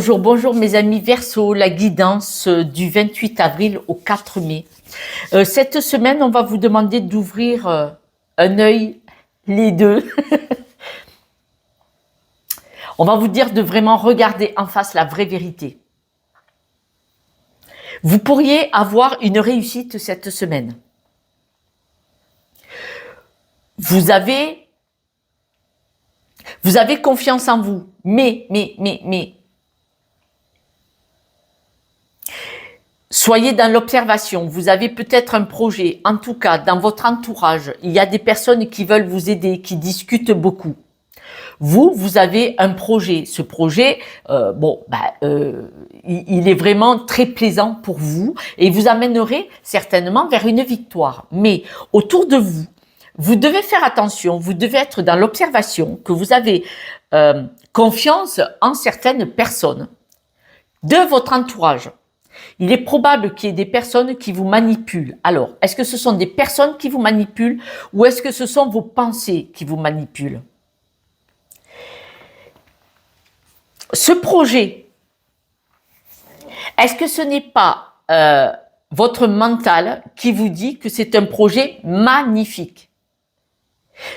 Bonjour, bonjour mes amis Verseau, la guidance du 28 avril au 4 mai. Cette semaine, on va vous demander d'ouvrir un œil, les deux. On va vous dire de vraiment regarder en face la vraie vérité. Vous pourriez avoir une réussite cette semaine. Vous avez confiance en vous, mais, soyez dans l'observation. Vous avez peut-être un projet, en tout cas, dans votre entourage, il y a des personnes qui veulent vous aider, qui discutent beaucoup. Vous avez un projet. Ce projet, il est vraiment très plaisant pour vous et vous amènerez certainement vers une victoire. Mais autour de vous, vous devez faire attention, vous devez être dans l'observation, que vous avez confiance en certaines personnes de votre entourage. Il est probable qu'il y ait des personnes qui vous manipulent. Alors, est-ce que ce sont des personnes qui vous manipulent ou est-ce que ce sont vos pensées qui vous manipulent? Ce projet, est-ce que ce n'est pas votre mental qui vous dit que c'est un projet magnifique?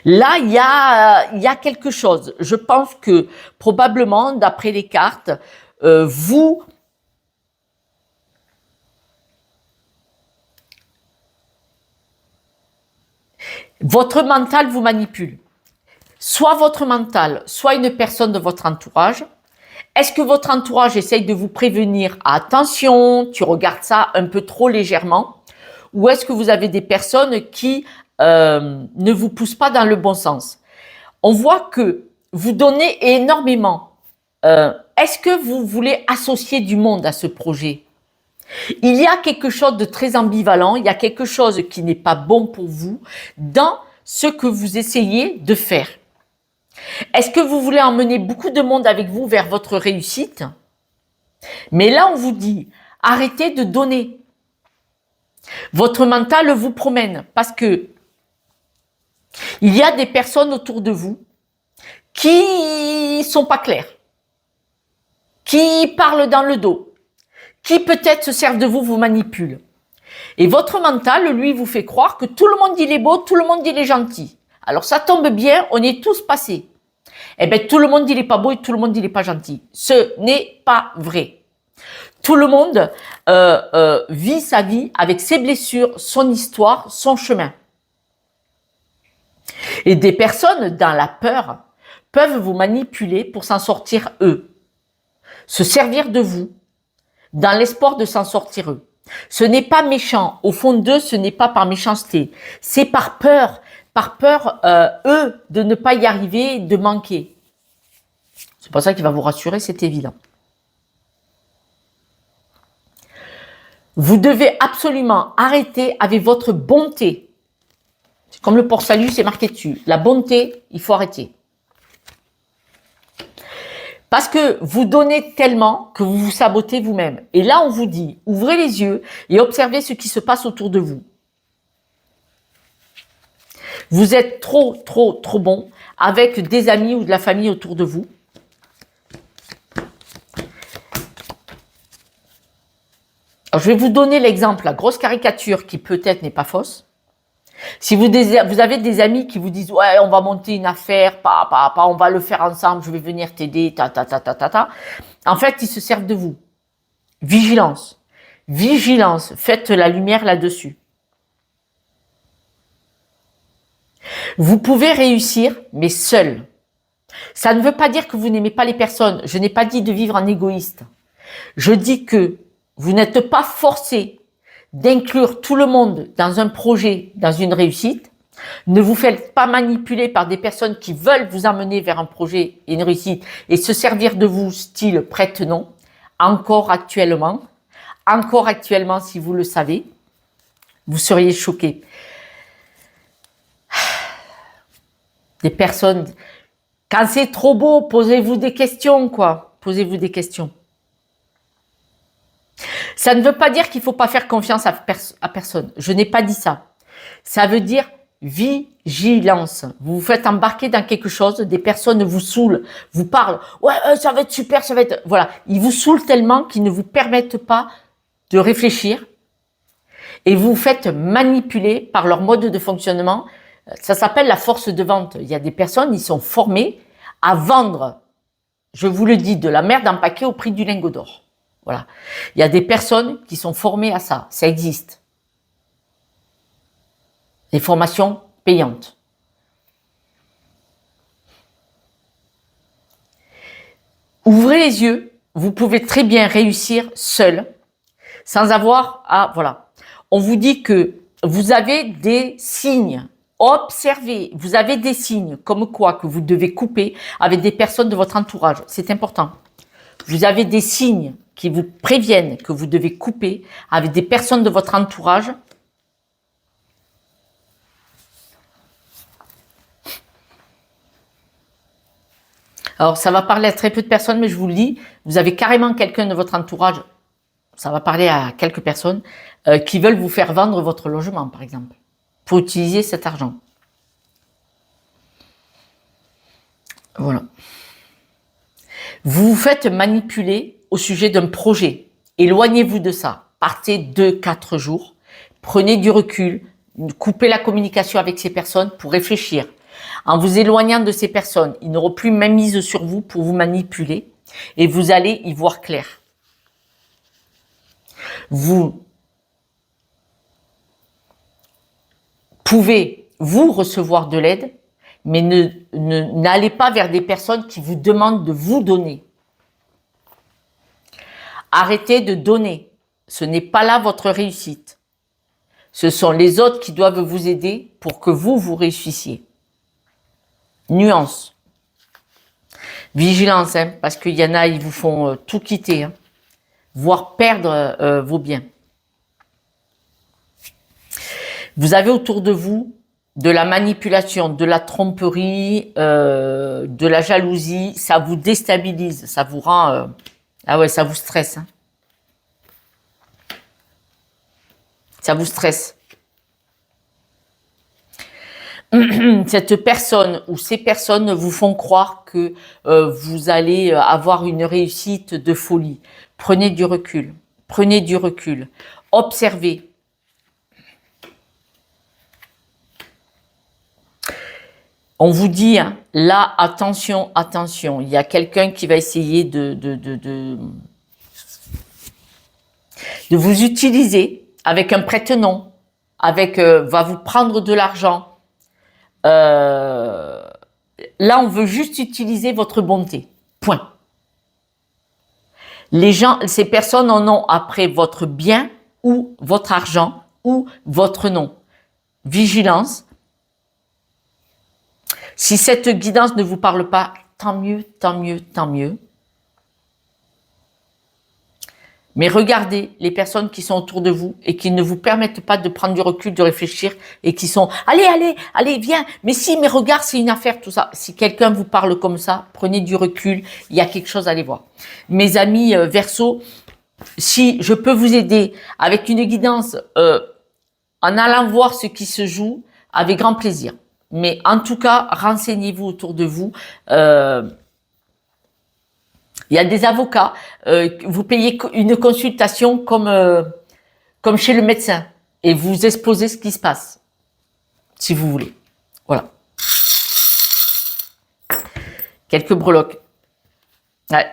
Là, il y a quelque chose. Je pense que probablement, d'après les cartes, votre mental vous manipule. Soit votre mental, soit une personne de votre entourage. Est-ce que votre entourage essaye de vous prévenir? Attention, tu regardes ça un peu trop légèrement. Ou est-ce que vous avez des personnes qui ne vous poussent pas dans le bon sens? On voit que vous donnez énormément. Est-ce que vous voulez associer du monde à ce projet? Il y a quelque chose de très ambivalent, il y a quelque chose qui n'est pas bon pour vous dans ce que vous essayez de faire. Est-ce que vous voulez emmener beaucoup de monde avec vous vers votre réussite? Mais là, on vous dit, arrêtez de donner. Votre mental vous promène parce que il y a des personnes autour de vous qui sont pas claires, qui parlent dans le dos, qui peut-être se servent de vous, vous manipulent. Et votre mental, lui, vous fait croire que tout le monde il est beau, tout le monde il est gentil. Alors ça tombe bien, on est tous passés. Eh bien, tout le monde il est pas beau et tout le monde il est pas gentil. Ce n'est pas vrai. Tout le monde vit sa vie avec ses blessures, son histoire, son chemin. Et des personnes dans la peur peuvent vous manipuler pour s'en sortir eux. Se servir de vous dans l'espoir de s'en sortir eux. Ce n'est pas méchant. Au fond d'eux, ce n'est pas par méchanceté. C'est par peur. Par peur, eux, de ne pas y arriver, de manquer. C'est pas ça qui va vous rassurer, c'est évident. Vous devez absolument arrêter avec votre bonté. C'est comme le port-salut, c'est marqué dessus. La bonté, il faut arrêter. Parce que vous donnez tellement que vous vous sabotez vous-même. Et là, on vous dit, ouvrez les yeux et observez ce qui se passe autour de vous. Vous êtes trop bon avec des amis ou de la famille autour de vous. Alors, je vais vous donner l'exemple, la grosse caricature qui peut-être n'est pas fausse. Si vous avez des amis qui vous disent « Ouais, on va monter une affaire, on va le faire ensemble, je vais venir t'aider, ta. » En fait, ils se servent de vous. Vigilance. Vigilance. Faites la lumière là-dessus. Vous pouvez réussir, mais seul. Ça ne veut pas dire que vous n'aimez pas les personnes. Je n'ai pas dit de vivre en égoïste. Je dis que vous n'êtes pas forcé d'inclure tout le monde dans un projet, dans une réussite. Ne vous faites pas manipuler par des personnes qui veulent vous emmener vers un projet et une réussite et se servir de vous, style prête-nom. Encore actuellement, si vous le savez, vous seriez choqués. Des personnes, quand c'est trop beau, posez-vous des questions, quoi. Posez-vous des questions. Ça ne veut pas dire qu'il ne faut pas faire confiance à personne. Je n'ai pas dit ça. Ça veut dire vigilance. Vous vous faites embarquer dans quelque chose, des personnes vous saoulent, vous parlent, ouais, ça va être super, ça va être... Voilà, ils vous saoulent tellement qu'ils ne vous permettent pas de réfléchir et vous vous faites manipuler par leur mode de fonctionnement. Ça s'appelle la force de vente. Il y a des personnes, ils sont formés à vendre, je vous le dis, de la merde en paquet au prix du lingot d'or. Voilà. Il y a des personnes qui sont formées à ça. Ça existe. Des formations payantes. Ouvrez les yeux. Vous pouvez très bien réussir seul, sans avoir à... Voilà. On vous dit que vous avez des signes. Observez. Vous avez des signes comme quoi que vous devez couper avec des personnes de votre entourage. C'est important. Vous avez des signes qui vous préviennent que vous devez couper avec des personnes de votre entourage. Alors, ça va parler à très peu de personnes, mais je vous le dis, vous avez carrément quelqu'un de votre entourage, ça va parler à quelques personnes, qui veulent vous faire vendre votre logement, par exemple, pour utiliser cet argent. Voilà. Vous vous faites manipuler au sujet d'un projet. Éloignez-vous de ça. Partez 2-4 jours. Prenez du recul. Coupez la communication avec ces personnes pour réfléchir. En vous éloignant de ces personnes, ils n'auront plus même mise sur vous pour vous manipuler et vous allez y voir clair. Vous pouvez, vous, recevoir de l'aide, mais n'allez pas vers des personnes qui vous demandent de vous donner. Arrêtez de donner. Ce n'est pas là votre réussite. Ce sont les autres qui doivent vous aider pour que vous réussissiez. Nuance. Vigilance, hein, parce qu'il y en a, ils vous font tout quitter, hein, voire perdre vos biens. Vous avez autour de vous de la manipulation, de la tromperie, de la jalousie. Ça vous déstabilise, ça vous rend... ah ouais, ça vous stresse. Hein. Ça vous stresse. Cette personne ou ces personnes vous font croire que vous allez avoir une réussite de folie. Prenez du recul. Prenez du recul. Observez. On vous dit, hein, là, attention, attention. Il y a quelqu'un qui va essayer de vous utiliser avec un prête-nom, avec va vous prendre de l'argent. Là, on veut juste utiliser votre bonté. Point. Les gens, ces personnes en ont après votre bien ou votre argent ou votre nom. Vigilance. Si cette guidance ne vous parle pas, tant mieux, tant mieux, tant mieux. Mais regardez les personnes qui sont autour de vous et qui ne vous permettent pas de prendre du recul, de réfléchir et qui sont « Allez, allez, allez, viens, mais si, mais regarde, c'est une affaire, tout ça. » Si quelqu'un vous parle comme ça, prenez du recul, il y a quelque chose à aller voir. Mes amis Verseau, si je peux vous aider avec une guidance en allant voir ce qui se joue, avec grand plaisir. Mais en tout cas, renseignez-vous autour de vous. Il y a des avocats, vous payez une consultation comme chez le médecin et vous exposez ce qui se passe, si vous voulez. Voilà. Quelques breloques. Ouais.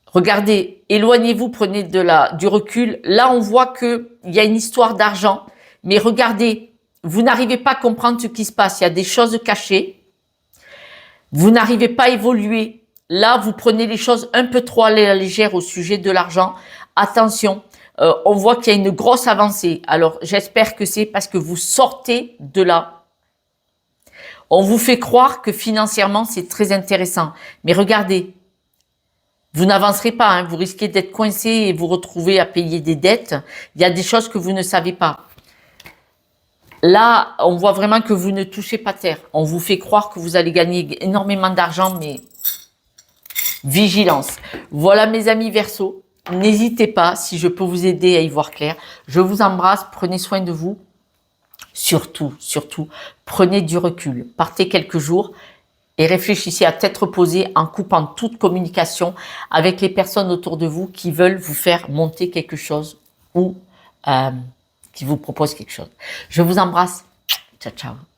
Regardez, éloignez-vous, prenez du recul. Là, on voit qu'il y a une histoire d'argent, mais regardez, vous n'arrivez pas à comprendre ce qui se passe. Il y a des choses cachées. Vous n'arrivez pas à évoluer. Là, vous prenez les choses un peu trop à la légère au sujet de l'argent. Attention, on voit qu'il y a une grosse avancée. Alors, j'espère que c'est parce que vous sortez de là. On vous fait croire que financièrement, c'est très intéressant. Mais regardez, vous n'avancerez pas. Hein, vous risquez d'être coincé et vous retrouver à payer des dettes. Il y a des choses que vous ne savez pas. Là, on voit vraiment que vous ne touchez pas terre. On vous fait croire que vous allez gagner énormément d'argent, mais vigilance. Voilà mes amis Verseau. N'hésitez pas, si je peux vous aider à y voir clair. Je vous embrasse, prenez soin de vous. surtout, surtout, prenez du recul. Partez quelques jours et réfléchissez à tête reposée en coupant toute communication avec les personnes autour de vous qui veulent vous faire monter quelque chose ou qui vous proposent quelque chose. Je vous embrasse. Ciao, ciao.